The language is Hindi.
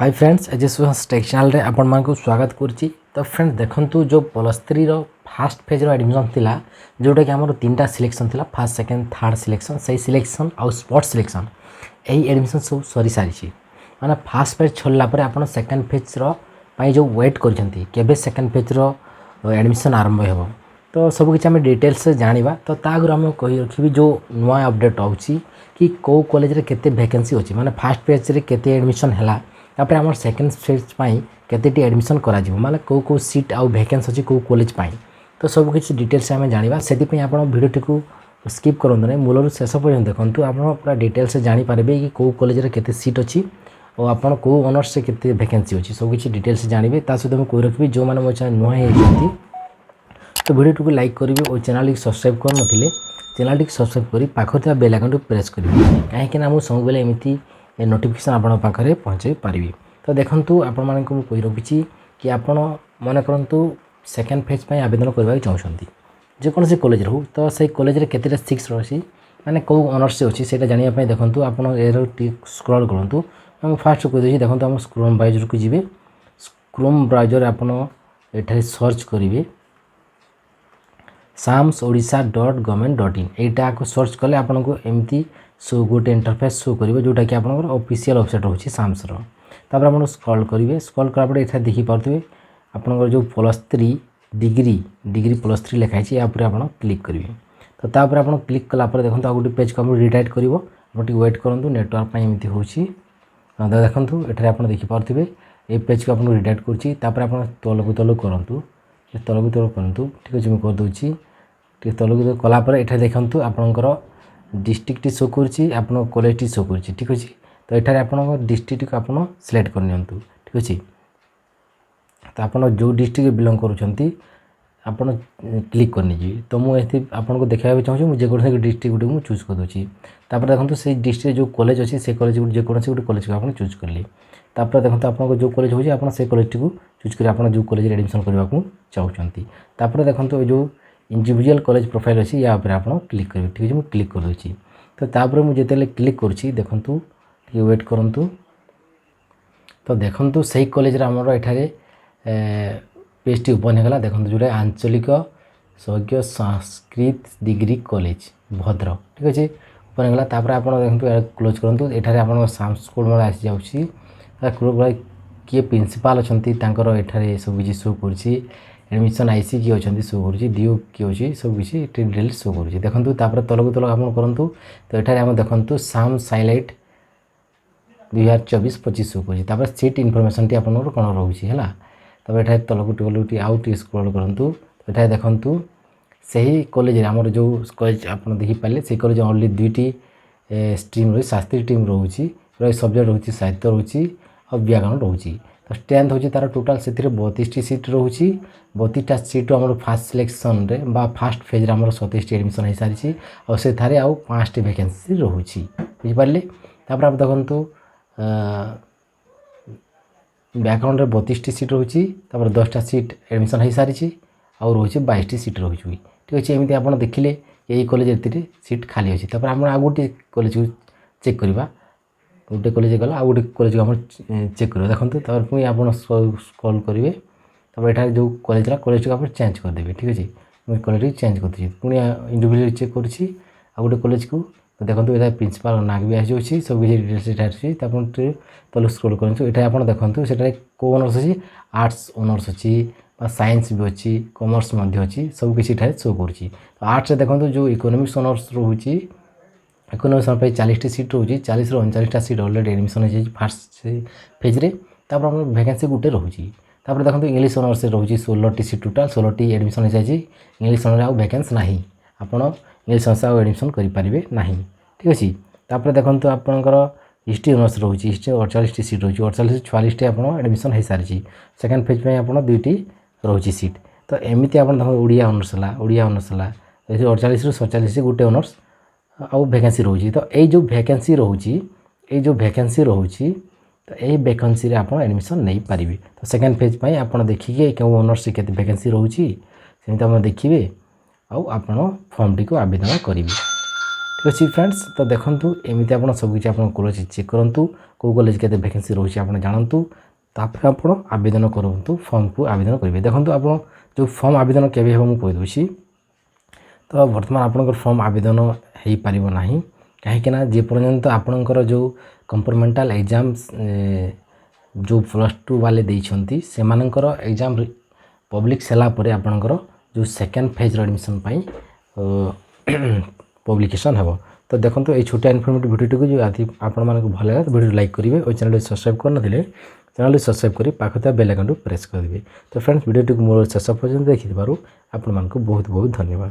हाय फ्रेंड्स एजेस टेक चैनल रे आपण मानक स्वागत करछि। तो फ्रेंड्स देखंतु जो +3 रो फास्ट फेज रो एडमिशन थिला जोटा कि हमर तीनटा सिलेक्शन थिला फर्स्ट सेकंड थर्ड सिलेक्शन सही सिलेक्शन और स्पॉट सिलेक्शन एही एडमिशन सब सरी सारिछि। माने फास्ट फेज छोड़ला पर आपण सेकंड फेज रो पई जो वेट करछंती केबे सेकंड फेज रो एडमिशन आरंभ हेबो तो सब किछ हम डिटेल्स से जानिबा। तो तागुर हम कहि रखिबी जो नया अपडेट आउछि कि को कॉलेज रे केते वैकेंसी होछि माने फास्ट फेज रे केते एडमिशन हैला तापर आम सेकेंड फेज केते एडमिशन करा माने को सीट आउ वैकेंसी अच्छी को कॉलेज पाई तो सब किसी डिटेल्स आम जाना से आप भिडियोटी को स्किप करूँ ना मूलर शेष पर्यटन देखूँ आप पूरा डिटेल्स जानीपारे कि कौ कॉलेज केते सीट अच्छी और आपड़ कौ ऑनर्स से केते वैकेंसी अच्छी सब किसी डिटेल्स जानवे सहित मुझे कही रखी जो मैंने मो चैनल नुआ होती तो भिडियो को लाइक करेंगे और चैनल सब्सक्राइब कर चैनल सब्सक्राइब कर पाखे बेल आइकन प्रेस करेंगे कहीं मुझे सब बेले एमती नोटिफिकेशन आपण पाखे पहुँचे पारि। तो देखंतु आपण मानक मु कहि रखिछि कि आपण मन करंतु सेकेंड फेज पे आवेदन करबा चाहछंती जे कोनसे कॉलेज रहू तो से कॉलेज रे केतेटा 6 रहसी माने को ऑनर्स से अछि सेटा जानिया पय देखंतु आपण एरो स्क्रॉल करंतु हम फास्ट कहि देछि देखंतु हम क्रोम ब्राउज़र को जिवे क्रोम ब्राउज़र आपण एठारे सर्च करिवे samsodisha.government.in एटा को सर्च कले आपण को एमती सो गोटे इंटरफेस शो करिवे जोटा कि आपण ऑफिशियल वेबसाइट होछि साम्स रो तापर आपण स्क्रॉल करिवे स्क्रॉल करा परे एठा देखि पारथुवे आपण जो +3 डिग्री +3 लिखाइ छै या पर आपण क्लिक करिवे तो तापर आपण क्लिक कला पर देखंतु आ गोटे पेज को हम रिडायरेक्ट करिवो आपण टी वेट करंतु नेटवर्क पय एमती होछि देखंतु एठारे आपण देखि पारथुवे ए पेज को आपण रिडायरेक्ट करछि तापर आपण तलकु तल करंतु ठीक अछि म कर दोछि टे तलकु कला पर एठा देखंतु आपनकर डिस्ट्रिक्ट शो करछि आपन कॉलेज शो करछि ठीक अछि तो एठारे आपन डिस्ट्रिक्ट को आपन सिलेक्ट कर नियंतु ठीक अछि तो आपन जो डिस्ट्रिक्ट बिलोंग करूछंती आपन क्लिक करनी जी तो मु एथि आपन को देखाबे चाहू मु जे कोन डिस्ट्रिक्ट गुटे मु चूज कर दोछि तापर देखंतु से डिस्ट्रिक्ट जो कॉलेज अछि से कॉलेज जे कोन से गुटे कॉलेज को आपन चूज करली तापर देखंतु आपन को जो कॉलेज होछि आपन से कॉलेज को चूज करी आपन जो कॉलेज एडमिशन करबा को चाहूछंती तापर देखंतु जो इंडिविजुअल कॉलेज प्रोफाइल अछि या पर आपन क्लिक करिवे ठीक अछि मु क्लिक कर दोछि तो तापर मु जेतेले क्लिक करछि देखंतु टी वेट करंतु तो देखंतु सही कॉलेज रा हमर एठारे पेज टी ओपन हेगला देखंतु जोटा आंचलिक सौज्ञ संस्कृत डिग्री कॉलेज भद्रक ठीक अछि ओपन हेगला तापर आपन देखंतु क्लोज करंतु एठारे आपन साम्स कोड मोर आसी जाउछि किए प्रिंसिपल अछंती तांकर एठारे सब किछि शो करछि एडमिशन आईसी की अछंती शो करछि डीओ की अछि सब किछि डिटेल्स शो करछि देखंतु तापर तलक तलक आपन करंतु तो एठारे हम देखंतु साम साइलाइट 2024-25 शो करछि तापर सीट इन्फॉर्मेशन टी आपन कोन रहउछि हला तब एठारे तलक टोलुटी आउट स्क्रॉल करंतु एठारे देखंतु सही कॉलेज रे हमर जो कॉलेज आपन देखि पाले से कॉलेज ओनली दुईटी स्ट्रीम रे शास्त्री टीम रहउछि रे सब्जेक्ट रहउछि साहित्य रहउछि और व्याकरण रहउछि तो स्ट्रेंथ होछि तार टोटल सेथिरे 32 टी सीट रहउछि 32 टा सीट हमर फास्ट सिलेक्शन रे बा फास्ट फेज रे हमर 27 टी एडमिशन हे सारिछि और से थारे आउ 5 टी वैकेंसी रहउछि बुझि पारले तापर आप देखंतु व्याकरण रे 32 टी सीट रहउछि तापर 10 टा सीट एडमिशन हे सारिछि और रहउछि 22 टी सीट रहउछि ठीक अछि एमिति आपण देखिले एई कॉलेज एतिरे सीट खाली अछि तापर हम आ गोटे कॉलेज को चेक करबा गोटे कॉलेज गला आ गोटे कॉलेज को हम चेक करबा देखंतु तापर पुनी आपण स्क्रॉल करिवे तब एठा जो कॉलेज ला कॉलेज को आप चेंज कर देबे ठीक अछि मु कॉलेज चेंज कर दी पुनी इंडिविजुअल चेक करछि आ गोटे कॉलेज को तो देखंतु एटा प्रिंसिपल नाग भी आसी अछि सब किछि डिटेल्स एठा अछि तापर तल स्क्रॉल करंतु एठा आपण देखंतु सेटा को ऑनर्स अछि आर्ट्स ऑनर्स अछि बा साइंस भी अछि कॉमर्स मध्ये अछि सब किछि एठा शो करछि तो आर्ट्स देखंतु जो इकोनॉमिक्स ऑनर्स रहउछि इकोनॉमिक्स पे 40 टी सीट रहउछि 40 रो 39 टा सीट ऑलरेडी एडमिशन हे फर्स्ट फेज रे तापर हम वैकेंसी गुटे रहउछि तापर देखंतु इंग्लिश ऑनर्स रहउछि 16 टी सीट टोटल 16 टी एडमिशन हे जाछि इंग्लिश ऑनर्स आ वैकेंसी नाही आपण इंग्लिश ऑनर्स आ एडमिशन करि परिबे नाही ठीक अछि तापर देखंतु आपनकर हिस्ट्री ऑनर्स रहउछि हिस्ट्री 48 टी सीट रहउछि 48 44 टी आपण एडमिशन हे सारिछि सेकंड फेज पे आपण दुईटी रहउछि सीट तो एमिति आपण देखो ओडिया ऑनर्स ला 48 रो 47 गुटे ऑनर्स आउ वैकेंसी रहउछि तो ए जो वैकेंसी रहउछि तो ए वैकेंसी रे आपण एडमिशन नै पारिबे तो सेकंड फेज पय आपण देखिके के ऑनर्स से केते वैकेंसी रहउछि सेमिति आपण देखिबे आउ आपण फॉर्म टी को आवेदन करिवे ঠিক ଅଛି ଫ୍ରେଣ୍ଡସ୍। ତ ଦେଖନ୍ତୁ ଏମିତି ଆପଣ ସବୁକିଛି ଆପଣ କଲେଜ ଚେକ୍ କରନ୍ତୁ, କେଉଁ କଲେଜ କେତେ ଭ୍ୟାକେନ୍ସି ରହୁଛି ଆପଣ ଜାଣନ୍ତୁ, ତାପରେ ଆପଣ ଆବେଦନ କରନ୍ତୁ, ଫର୍ମକୁ ଆବେଦନ କରିବେ। ଦେଖନ୍ତୁ ଆପଣ ଯେଉଁ ଫର୍ମ ଆବେଦନ କେବେ ହେବ ମୁଁ କହିଦେଉଛି। ତ ବର୍ତ୍ତମାନ ଆପଣଙ୍କର ଫର୍ମ ଆବେଦନ ହୋଇପାରିବ ନାହିଁ, କାହିଁକିନା ଯେପର୍ଯ୍ୟନ୍ତ ଆପଣଙ୍କର ଯେଉଁ କମ୍ପାର୍ଟମେଣ୍ଟାଲ ଏକ୍ଜାମ୍ସ ଯେଉଁ +2 ବାଲେ ଦେଇଛନ୍ତି ସେମାନଙ୍କର ଏକ୍ଜାମ୍ ପବ୍ଲିକ୍ ହେଲା ପରେ ଆପଣଙ୍କର ଯେଉଁ ସେକେଣ୍ଡ ଫେଜ୍ର ଆଡ଼ମିସନ୍ ପାଇଁ ପବ୍ଲିକେସନ୍ ହେବ। ତ ଦେଖନ୍ତୁ ଏଇ ଛୋଟିଆ ଇନଫର୍ମେଟିଭ୍ ଭିଡ଼ିଓଟିକୁ ଯଦି ଆପଣମାନଙ୍କୁ ଭଲ ଲାଗେ ଭିଡ଼ିଓ ଲାଇକ୍ କରିବେ ଓ ଚ୍ୟାନେଲଟି ସବସ୍କ୍ରାଇବ୍ କରିନଥିଲେ ଚ୍ୟାନେଲଟି ସବସ୍କ୍ରାଇବ୍ କରି ପାଖରେ ଥିବା ବେଲ୍ ଆଇକନ୍କୁ ପ୍ରେସ୍ କରିଦେବେ। ତ ଫ୍ରେଣ୍ଡସ୍ ଭିଡ଼ିଓଟିକୁ ମୋର ଶେଷ ପର୍ଯ୍ୟନ୍ତ ଦେଖିଥିବାରୁ ଆପଣମାନଙ୍କୁ ବହୁତ ବହୁତ ଧନ୍ୟବାଦ।